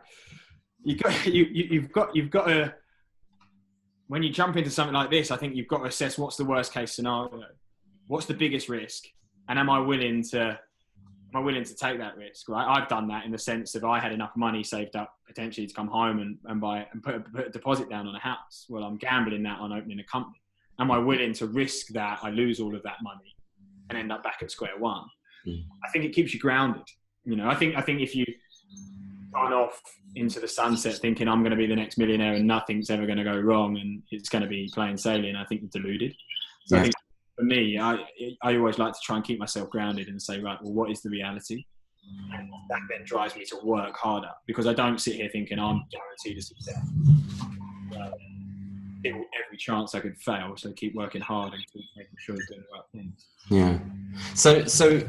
You've got to, when you jump into something like this, I think you've got to assess what's the worst case scenario, what's the biggest risk, and am I willing to take that risk, right? I've done that in the sense of I had enough money saved up potentially to come home and buy and put a deposit down on a house. Well, I'm gambling that on opening a company. Am I willing to risk that I lose all of that money and end up back at square one? I think it keeps you grounded. You know, I think if you run off into the sunset thinking I'm going to be the next millionaire and nothing's ever going to go wrong and it's going to be plain sailing, I think you're deluded. So I think for me, I always like to try and keep myself grounded and say, right, well, what is the reality? And that then drives me to work harder because I don't sit here thinking I'm guaranteed a success. Every chance I could fail, so keep working hard and keep making sure you're doing the right things. Yeah. So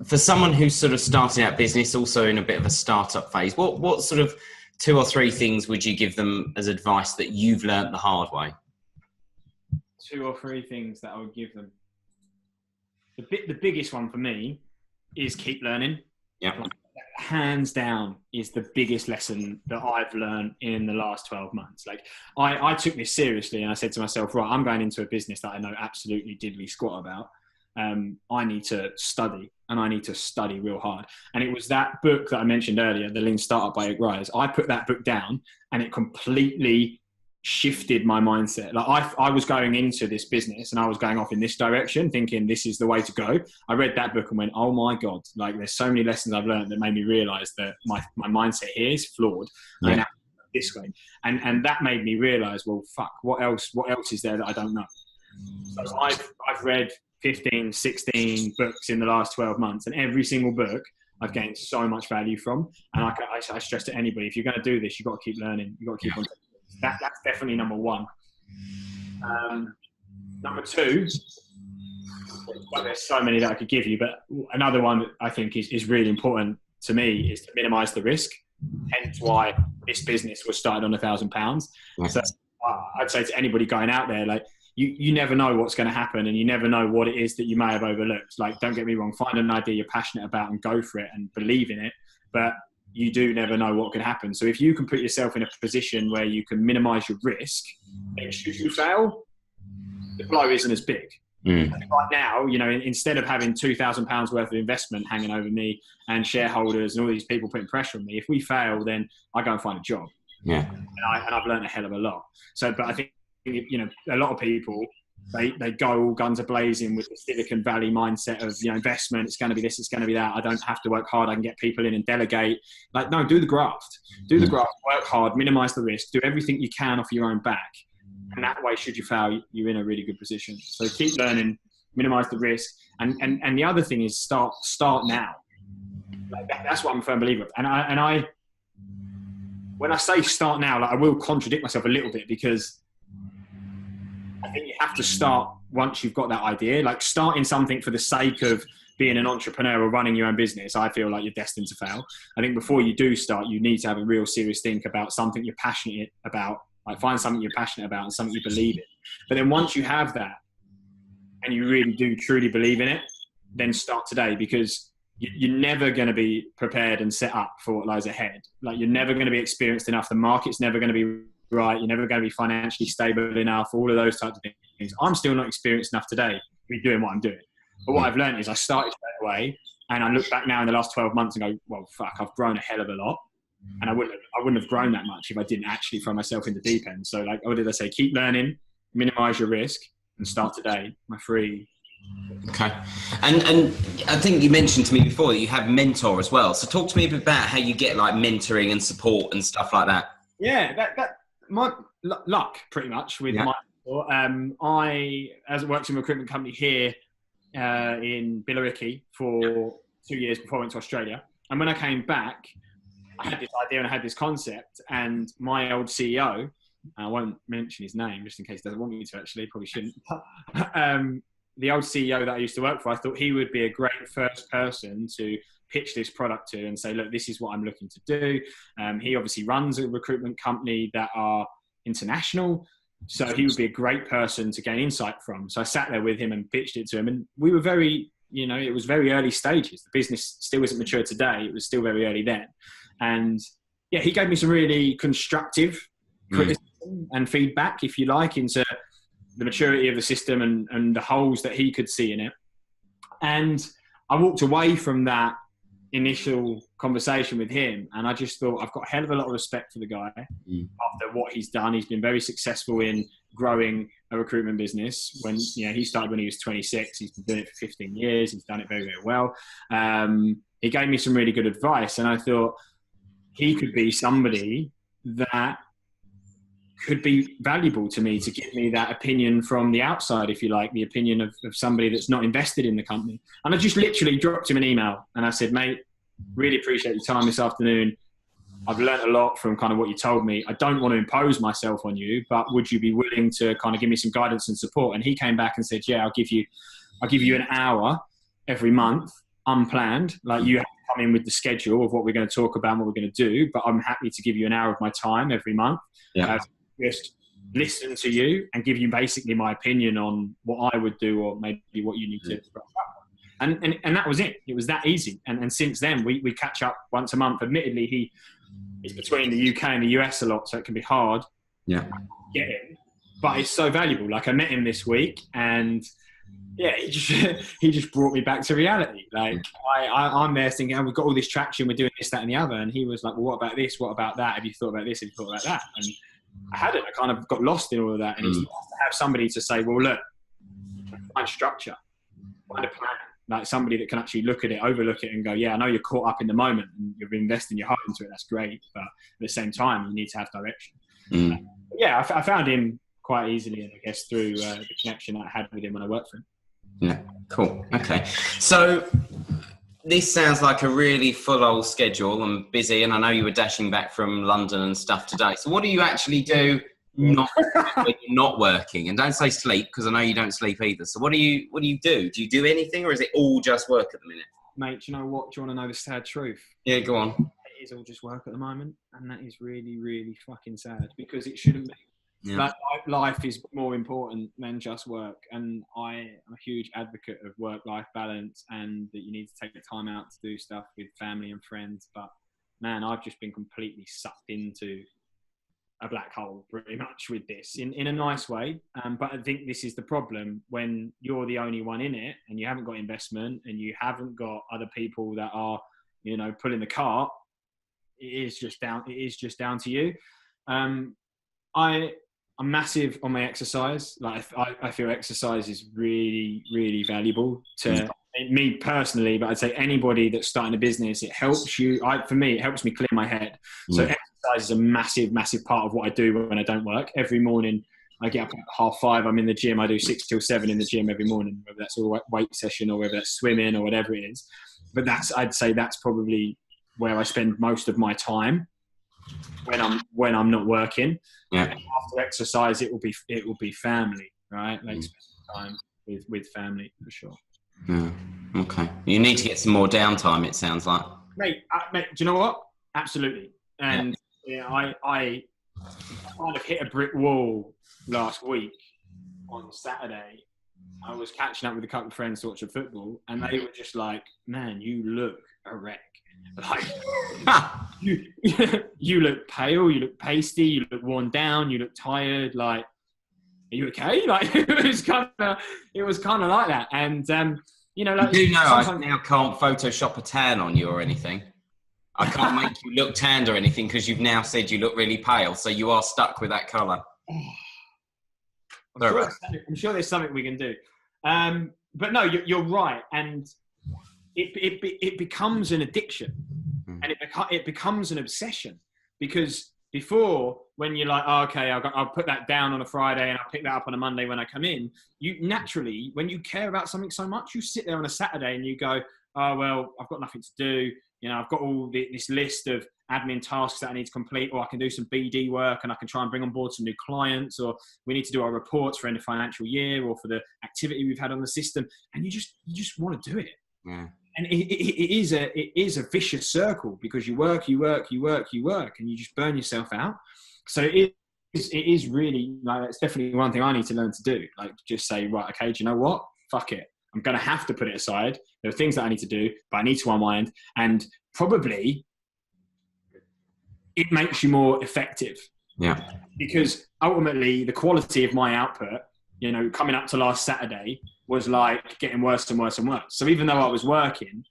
for someone who's sort of starting out business, also in a bit of a startup phase, what sort of 2 or 3 things would you give them as advice that you've learnt the hard way? 2 or 3 things that I would give them. The biggest one for me is keep learning. Yeah. Hands down is the biggest lesson that I've learned in the last 12 months. Like I took this seriously and I said to myself, right, I'm going into a business that I know absolutely diddly squat about. I need to study and I need to study real hard. And it was that book that I mentioned earlier, The Lean Startup by Rick Rise. I put that book down and it completely shifted my mindset. Like I was going into this business and I was going off in this direction thinking this is the way to go. I read that book and went, oh my God, like there's so many lessons I've learned that made me realize that my mindset here is flawed. Yeah. And this way. And that made me realize, well, fuck, what else is there that I don't know? So I've read 15, 16 books in the last 12 months and every single book I've gained so much value from. And I stress to anybody, if you're going to do this, you've got to keep learning. You've got to keep on. That's definitely number 1. Number 2, well, there's so many that I could give you, but another one that I think is really important to me is to minimize the risk. Hence why this business was started on £1,000. So I'd say to anybody going out there, like you never know what's going to happen and you never know what it is that you may have overlooked. Like, don't get me wrong, find an idea you're passionate about and go for it and believe in it. But you do never know what can happen. So if you can put yourself in a position where you can minimize your risk, then should you fail, the blow isn't as big. Right now, you know, instead of having £2,000 worth of investment hanging over me and shareholders and all these people putting pressure on me, if we fail, then I go and find a job. Yeah. And I've learned a hell of a lot. So, but I think, you know, a lot of people, they go all guns a-blazing with the Silicon Valley mindset of, you know, investment, it's going to be this, it's going to be that. I don't have to work hard. I can get people in and delegate. Like, no, do the graft. Do the graft, work hard, minimize the risk, do everything you can off your own back. And that way, should you fail, you're in a really good position. So keep learning, minimize the risk. And the other thing is start now. Like that's what I'm a firm believer of. And I, when I say start now, like I will contradict myself a little bit because I think you have to start once you've got that idea. Like starting something for the sake of being an entrepreneur or running your own business, I feel like you're destined to fail. I think before you do start, you need to have a real serious think about something you're passionate about. Like find something you're passionate about and something you believe in. But then once you have that and you really do truly believe in it, then start today, because you're never going to be prepared and set up for what lies ahead. Like you're never going to be experienced enough. The market's never going to be right. You're never going to be financially stable enough, all of those types of things. I'm still not experienced enough today to be doing what I'm doing. But what I've learned is I started straight away and I look back now in the last 12 months and go, well, fuck, I've grown a hell of a lot. And I wouldn't have grown that much if I didn't actually throw myself in the deep end. So like, what did I say? Keep learning, minimize your risk, and start today. My free. Okay. And I think you mentioned to me before that you have mentor as well. So talk to me a bit about how you get like mentoring and support and stuff like that. Yeah, that my luck pretty much with my mentor. I worked in a recruitment company here in Billericay for 2 years before I went to Australia. And when I came back, I had this idea and I had this concept, and my old CEO, I won't mention his name just in case he doesn't want me to, actually, probably shouldn't. The old CEO that I used to work for, I thought he would be a great first person to pitch this product to and say, look, this is what I'm looking to do. He obviously runs a recruitment company that are international, so he would be a great person to gain insight from. So I sat there with him and pitched it to him, and we were very, it was very early stages. The business still isn't mature today. It was still very early then. And yeah, he gave me some really constructive criticism and feedback, if you like, into the maturity of the system and the holes that he could see in it. And I walked away from that initial conversation with him, and I just thought, I've got a hell of a lot of respect for the guy after what he's done. He's been very successful in growing a recruitment business. When he started when he was 26, he's been doing it for 15 years. He's done it very, very well. He gave me some really good advice, and I thought he could be somebody that could be valuable to me, to give me that opinion from the outside, if you like, the opinion of somebody that's not invested in the company. And I just literally dropped him an email and I said, mate, really appreciate your time this afternoon. I've learned a lot from kind of what you told me. I don't want to impose myself on you, but would you be willing to kind of give me some guidance and support? And he came back and said, yeah, I'll give you an hour every month, unplanned. Like, you have to come in with the schedule of what we're going to talk about and what we're going to do, but I'm happy to give you an hour of my time every month. Just listen to you and give you basically my opinion on what I would do, or maybe what you need to. And that was it. It was that easy. And since then, we catch up once a month. Admittedly, he is between the UK and the US a lot, so it can be hard. Yeah. Get him, but it's so valuable. Like, I met him this week, and yeah, he just brought me back to reality. Like, I'm there thinking, oh, we've got all this traction, we're doing this, that, and the other. And he was like, well, what about this? What about that? Have you thought about this? Have you thought about that? And I hadn't. I kind of got lost in all of that. And it's nice to have somebody to say, well, look, find structure, find a plan. Like, somebody that can actually look at it, overlook it, and go, yeah, I know you're caught up in the moment and you're investing your heart into it. That's great. But at the same time, you need to have direction. Yeah, I found him quite easily, and I guess through the connection I had with him when I worked for him. Yeah, cool. Okay. So this sounds like a really full old schedule and busy, and I know you were dashing back from London and stuff today. So what do you actually do when you're not working? And don't say sleep, because I know you don't sleep either. So what do you do? Do you do anything, or is it all just work at the minute? Mate, do you know what? Do you want to know the sad truth? Yeah, go on. It is all just work at the moment, and that is really, really fucking sad, because it shouldn't be. Yeah. Like, life is more important than just work, and I am a huge advocate of work-life balance, and that you need to take the time out to do stuff with family and friends. But man, I've just been completely sucked into a black hole pretty much with this, in a nice way. But I think this is the problem, when you're the only one in it and you haven't got investment and you haven't got other people that are, pulling the cart. It is just down to you. I'm massive on my exercise. Like, I feel exercise is really, really valuable to me personally, but I'd say anybody that's starting a business, it helps you. For me, it helps me clear my head. So exercise is a massive, massive part of what I do when I don't work. Every morning I get up at 5:30, I'm in the gym. I do 6 till 7 in the gym every morning, whether that's a weight session or whether that's swimming or whatever it is. But I'd say that's probably where I spend most of my time when I'm not working. Yeah. And after exercise, it will be family, right? Like, spend time with family for sure. Yeah. Okay. You need to get some more downtime, it sounds like. Mate, do you know what? Absolutely. And I kind of hit a brick wall last week on Saturday. I was catching up with a couple of friends to watch football, and they were just like, man, you look a wreck. Like, you look pale, you look pasty, you look worn down, you look tired. Like, are you okay? Like, it was kind of like that. And like, I now can't Photoshop a tan on you or anything. I can't make you look tanned or anything because you've now said you look really pale, so you are stuck with that colour. I'm sure there's something we can do. But no, you're right, and it becomes an addiction, and it becomes an obsession, because before, when you're like, oh, okay, I'll put that down on a Friday and I'll pick that up on a Monday when I come in, you naturally, when you care about something so much, you sit there on a Saturday and you go, oh, well, I've got nothing to do. I've got all this list of admin tasks that I need to complete, or I can do some BD work and I can try and bring on board some new clients, or we need to do our reports for end of financial year or for the activity we've had on the system. And you just want to do it. Yeah. And it is a vicious circle, because you work, and you just burn yourself out. So it is really, like, it's definitely one thing I need to learn to do. Like, just say, right, okay, do you know what? Fuck it. I'm going to have to put it aside. There are things that I need to do, but I need to unwind. And probably it makes you more effective. Yeah. Because ultimately the quality of my output, coming up to last Saturday, was like getting worse and worse and worse. So even though I was working,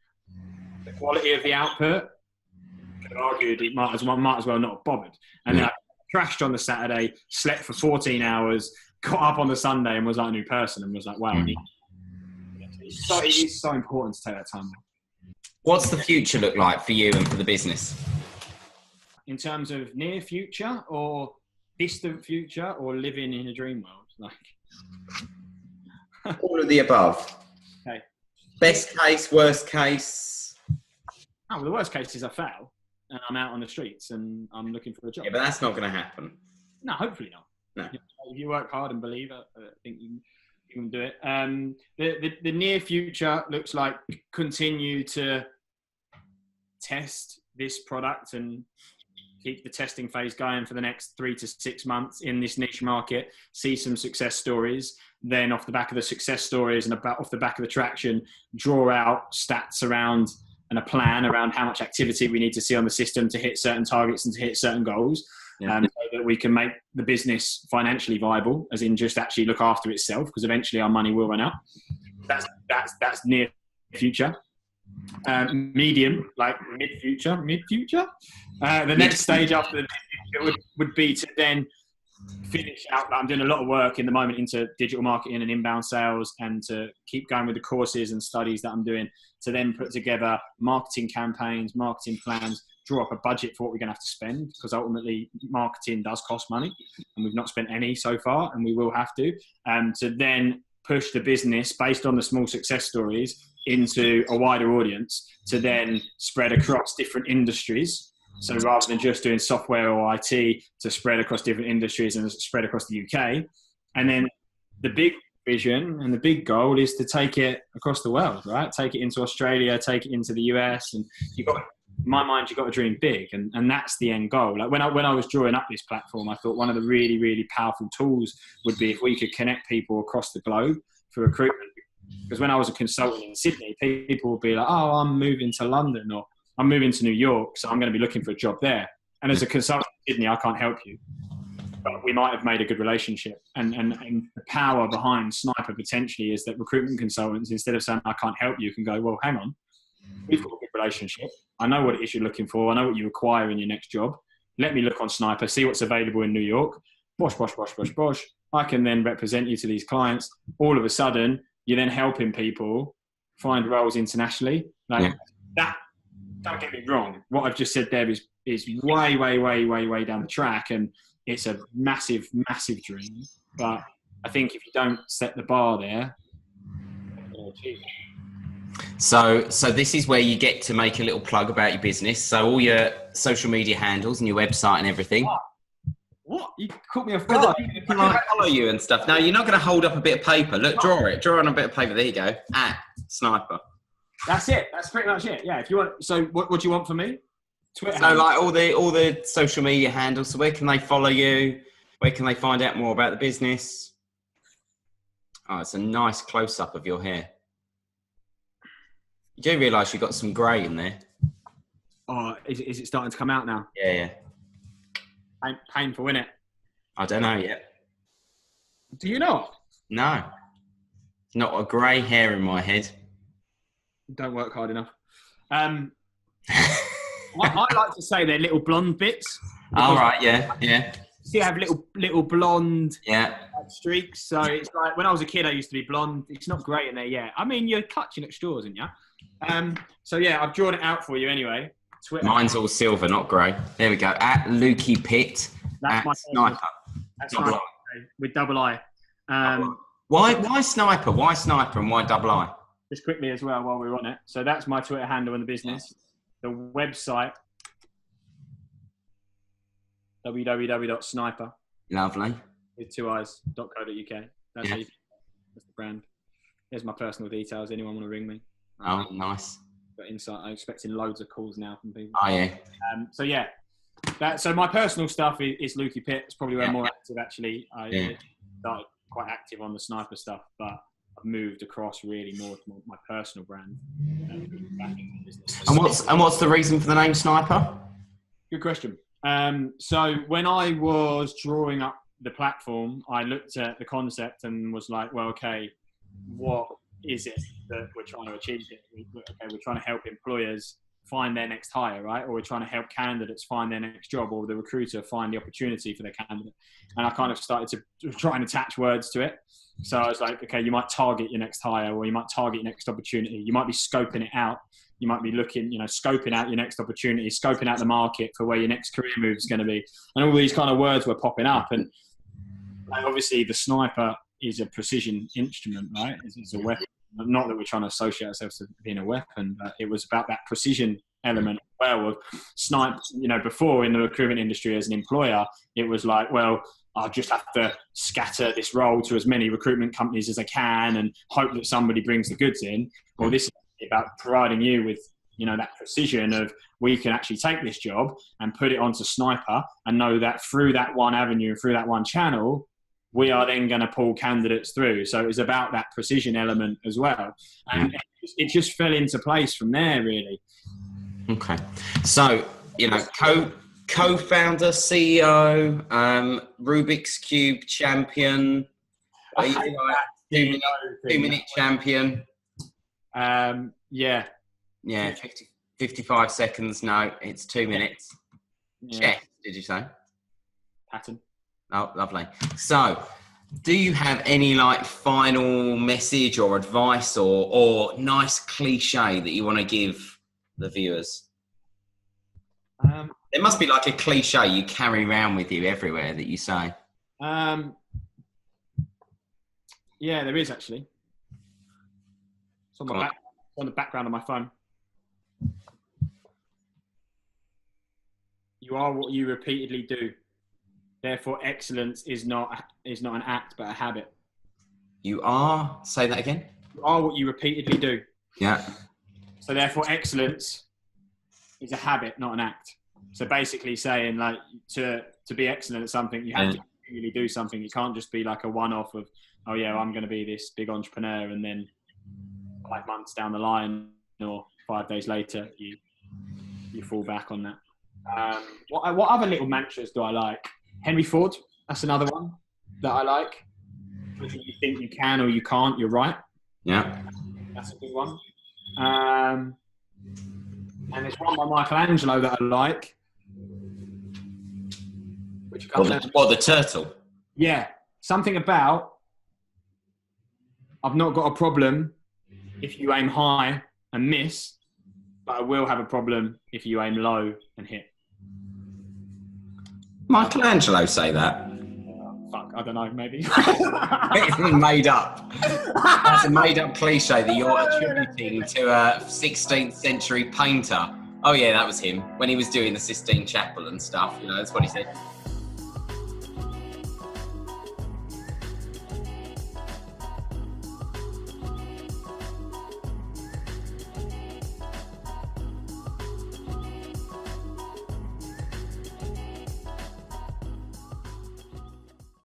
the quality of the output, I could have argued it might as well not have bothered. And then I crashed on the Saturday, slept for 14 hours, got up on the Sunday and was like a new person, and was like, wow, it is so important to take that time. What's the future look like for you and for the business? In terms of near future or distant future, or living in a dream world? All of the above. Okay. Best case, worst case. Oh, well, the worst case is I fail and I'm out on the streets and I'm looking for a job. Yeah, but that's not going to happen. No, hopefully not. No. If you work hard and believe it, I think you can do it. The near future looks like continue to test this product and keep the testing phase going for the next 3 to 6 months in this niche market, see some success stories, then off the back of the success stories and off the back of the traction, draw out stats around and a plan around how much activity we need to see on the system to hit certain targets and to hit certain goals, so that we can make the business financially viable, as in just actually look after itself, because eventually our money will run out. That's near future. Medium, like mid-future. The next stage after the mid-future would be to then finish out. I'm doing a lot of work in the moment into digital marketing and inbound sales, and to keep going with the courses and studies that I'm doing, to then put together marketing campaigns, marketing plans, draw up a budget for what we're going to have to spend, because ultimately marketing does cost money and we've not spent any so far, and we will have to then push the business based on the small success stories into a wider audience, to then spread across different industries. So rather than just doing software or IT, to spread across different industries and spread across the UK. And then the big vision and the big goal is to take it across the world, right? Take it into Australia, take it into the US. And in my mind, you've got to dream big. And that's the end goal. Like when I was drawing up this platform, I thought one of the really, really powerful tools would be if we could connect people across the globe for recruitment. Because when I was a consultant in Sydney, people would be like, oh, I'm moving to London, or I'm moving to New York, so I'm going to be looking for a job there. And as a consultant in Sydney, I can't help you. But we might have made a good relationship. And the power behind Sniper potentially is that recruitment consultants, instead of saying, I can't help you, can go, well, hang on, we've got a good relationship. I know what it is you're looking for. I know what you require in your next job. Let me look on Sniper, see what's available in New York. Bosh. I can then represent you to these clients. All of a sudden, you're then helping people find roles internationally. That, don't get me wrong, what I've just said there is way down the track, and it's a massive dream. But I think if you don't set the bar there, you'll achieve it. So this is where you get to make a little plug about your business. So all your social media handles and your website and everything. What? You caught me off guard. I can follow you and stuff. No, you're not going to hold up a bit of paper. Look, draw it. Draw on a bit of paper. There you go. @Sniper. That's it. That's pretty much it. Yeah. If you want, so what do you want from me? Twitter. So like all the social media handles. So where can they follow you? Where can they find out more about the business? Oh, it's a nice close up of your hair. You do realise you've got some grey in there. Oh, is it starting to come out now? Yeah. Painful, isn't it? I don't know yet. Do you not? No. Not a grey hair in my head. Don't work hard enough. I like to say they're little blonde bits. All right, yeah. You have little blonde streaks. So it's like when I was a kid, I used to be blonde. It's not great in there yet. I mean, you're clutching at straws, aren't you? So yeah, I've drawn it out for you anyway. Twitter. Mine's all silver, not grey. There we go. At Lukey Pitt. That's my Sniper. That's Sniper with double I. Why Sniper? Why Sniper and why double I? Just quickly as well while we're on it. So that's my Twitter handle in the business. The website, www.sniper. Lovely. With 2eyes.co.uk. That's the brand. There's my personal details. Anyone want to ring me? Oh, nice. Got insight. I'm expecting loads of calls now from people. Oh, yeah. So yeah, so my personal stuff is Lukey Pitt. It's probably where I'm more active actually. I started quite active on the Sniper stuff, but I've moved across really more to my personal brand. Back in the business. And what's the reason for the name Sniper? Good question. So when I was drawing up the platform, I looked at the concept and was like, well, okay, what is it that we're trying to achieve here? We're trying to help employers find their next hire, right? Or we're trying to help candidates find their next job, or the recruiter find the opportunity for their candidate. And I kind of started to try and attach words to it. So I was like, okay, you might target your next hire, or you might target your next opportunity. You might be scoping it out. You might be looking, scoping out your next opportunity, scoping out the market for where your next career move is going to be. And all these kind of words were popping up. And obviously the Sniper is a precision instrument, right? It's a weapon. Not that we're trying to associate ourselves to being a weapon, but it was about that precision element. Well, of snipe, before in the recruitment industry as an employer, it was like, well, I'll just have to scatter this role to as many recruitment companies as I can and hope that somebody brings the goods in. Well, this is about providing you with, that precision of, we can actually take this job and put it onto Sniper and know that through that one avenue, through that one channel, we are then going to pull candidates through. So it was about that precision element as well. And it just fell into place from there, really. Okay. So, co-founder, CEO, Rubik's Cube champion, are you like 2-minute champion? Yeah. 55 seconds. No, it's 2 minutes. Yeah. Chess, did you say? Pattern. Oh, lovely. So, do you have any final message or advice or nice cliche that you want to give the viewers? There must be a cliche you carry around with you everywhere that you say. Yeah, there is actually. It's on the background of my phone. You are what you repeatedly do. Therefore, excellence is not an act, but a habit. You are? Say that again. You are what you repeatedly do. Yeah. So therefore, excellence is a habit, not an act. So basically saying to be excellent at something, you have to really do something. You can't just be a one-off of, oh yeah, I'm going to be this big entrepreneur, and then 5 months down the line or 5 days later, you fall back on that. What other little mantras do I like? Henry Ford, that's another one that I like. If you think you can or you can't, you're right. Yeah. That's a good one. And there's one by Michelangelo that I like. The turtle? Yeah. Something about, I've not got a problem if you aim high and miss, but I will have a problem if you aim low and hit. Michelangelo say that? Fuck, I don't know, maybe. It's made up. That's a made up cliche that you're attributing to a 16th century painter. Oh yeah, that was him. When he was doing the Sistine Chapel and stuff, that's what he said.